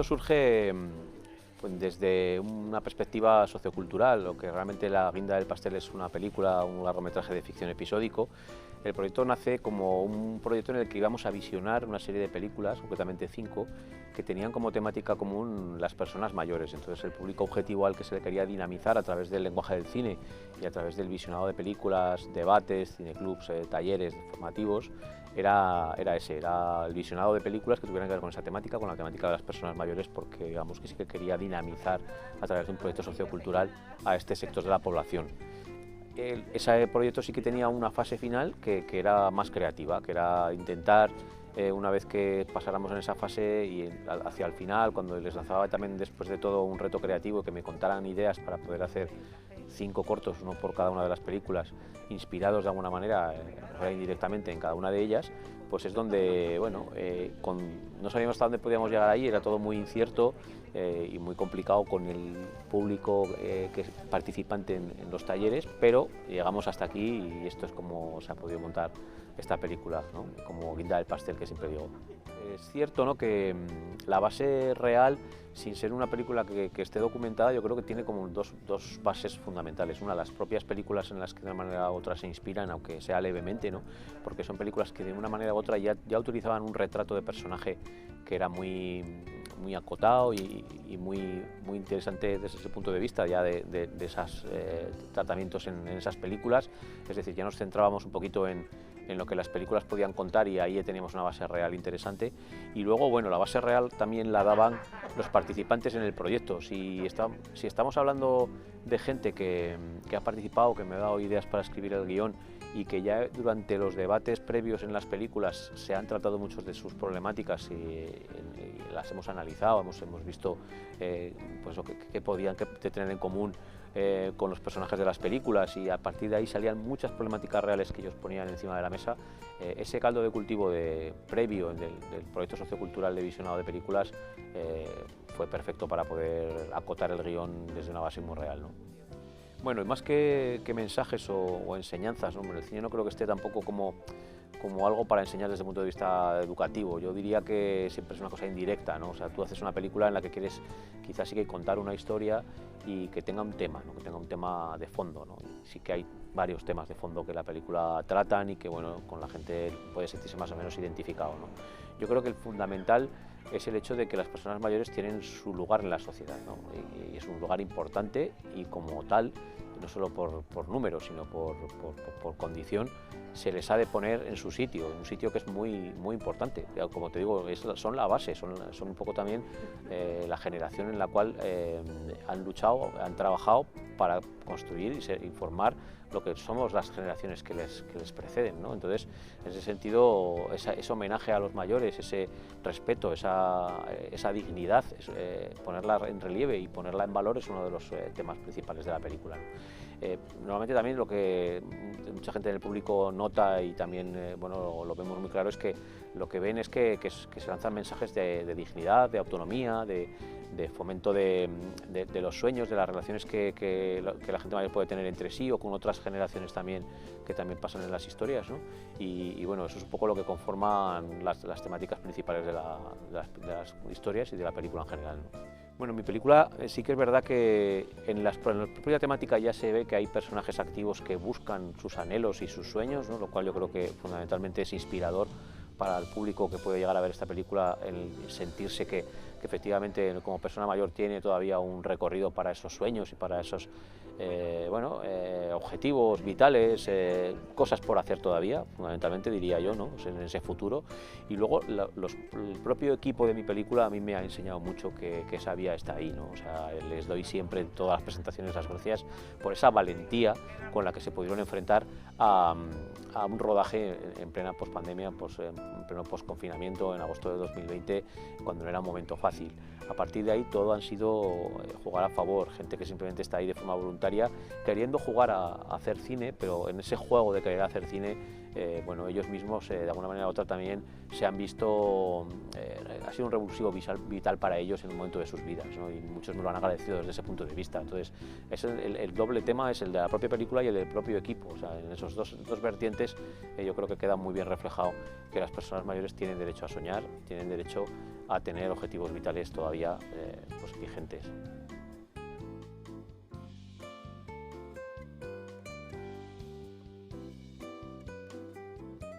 proyecto surge pues, desde una perspectiva sociocultural, lo que realmente La guinda del pastel es una película, un largometraje de ficción episódico. El proyecto nace como un proyecto en el que íbamos a visionar una serie de películas, concretamente 5, que tenían como temática común las personas mayores. Entonces el público objetivo al que se le quería dinamizar a través del lenguaje del cine y a través del visionado de películas, debates, cineclubs, talleres formativos, era el visionado de películas que tuvieran que ver con esa temática, con la temática de las personas mayores, porque digamos que sí que quería dinamizar a través de un proyecto sociocultural a este sector de la población. Ese proyecto sí que tenía una fase final que era más creativa, que era intentar, una vez que pasáramos en esa fase y hacia el final, cuando les lanzaba también después de todo un reto creativo, que me contaran ideas para poder hacer 5 cortos, uno por cada una de las películas, inspirados de alguna manera, indirectamente en cada una de ellas, pues es donde, bueno, no sabíamos hasta dónde podíamos llegar ahí, era todo muy incierto y muy complicado con el público que es participante en los talleres, pero llegamos hasta aquí y esto es como se ha podido montar esta película, ¿no? Como guinda del pastel, que siempre digo. Es cierto, ¿no?, que la base real, sin ser una película que esté documentada, yo creo que tiene como dos bases fundamentales. Una, las propias películas en las que de una manera u otra se inspiran, aunque sea levemente, ¿no?, porque son películas que de una manera u otra ya utilizaban un retrato de personaje que era muy acotado y muy interesante desde ese punto de vista ya de esos tratamientos en esas películas. Es decir, ya nos centrábamos un poquito en lo que las películas podían contar y ahí teníamos una base real interesante. Y luego, bueno, la base real también la daban los participantes en el proyecto. Si estamos hablando de gente que ha participado, que me ha dado ideas para escribir el guión y que ya durante los debates previos en las películas se han tratado muchas de sus problemáticas y las hemos analizado, hemos visto pues qué podían tener en común con los personajes de las películas, y a partir de ahí salían muchas problemáticas reales que ellos ponían encima de la mesa. Ese caldo de cultivo previo del proyecto sociocultural de visionado de películas fue perfecto para poder acotar el guión desde una base muy real, ¿no? Bueno, y más que mensajes o enseñanzas, ¿no?, el cine no creo que esté tampoco como algo para enseñar desde el punto de vista educativo. Yo diría que siempre es una cosa indirecta, ¿no? O sea, tú haces una película en la que quieres quizás sí que contar una historia y que tenga un tema, ¿no?, que tenga un tema de fondo, ¿no? Sí que hay varios temas de fondo que la película tratan y que, bueno, con la gente puede sentirse más o menos identificado, ¿no? Yo creo que el fundamental es el hecho de que las personas mayores tienen su lugar en la sociedad, ¿no? Y es un lugar importante, y como tal, no solo por número, sino por condición, se les ha de poner en su sitio, un sitio que es muy importante. Como te digo, son la base, son un poco también la generación en la cual han luchado, han trabajado para construir y formar lo que somos las generaciones que les preceden, ¿no? Entonces, en ese sentido, ese homenaje a los mayores, ese respeto, esa dignidad, ponerla en relieve y ponerla en valor es uno de los temas principales de la película, ¿no? Normalmente también lo que mucha gente en el público nota, y también bueno, lo vemos muy claro, es que lo que ven es que se lanzan mensajes de dignidad, de autonomía, de fomento de los sueños, de las relaciones que la gente mayor puede tener entre sí o con otras generaciones también, que también pasan en las historias, ¿no? Y bueno, eso es un poco lo que conforman las temáticas principales de las historias y de la película en general, ¿no? Bueno, en mi película sí que es verdad que en la propia temática ya se ve que hay personajes activos que buscan sus anhelos y sus sueños, ¿no?, lo cual yo creo que fundamentalmente es inspirador para el público que puede llegar a ver esta película, el sentirse que efectivamente como persona mayor tiene todavía un recorrido para esos sueños y para esos objetivos vitales, cosas por hacer todavía, fundamentalmente diría yo, ¿no?, en ese futuro. Y luego el propio equipo de mi película a mí me ha enseñado mucho que esa vía está ahí, ¿no? O sea, les doy siempre en todas las presentaciones las gracias por esa valentía con la que se pudieron enfrentar a un rodaje en plena pospandemia, en pleno posconfinamiento, en agosto de 2020, cuando no era un momento fácil. A partir de ahí todo han sido jugar a favor, gente que simplemente está ahí de forma voluntaria, queriendo jugar a hacer cine, pero en ese juego de querer hacer cine, bueno, ellos mismos de alguna manera u otra también se han visto, ha sido un revulsivo vital para ellos en un momento de sus vidas, ¿no? Y muchos me lo han agradecido desde ese punto de vista. Entonces, el doble tema es el de la propia película y el del propio equipo. O sea, en esos dos vertientes yo creo que queda muy bien reflejado que las personas mayores tienen derecho a soñar, tienen derecho a tener objetivos vitales todavía todavía pues, vigentes.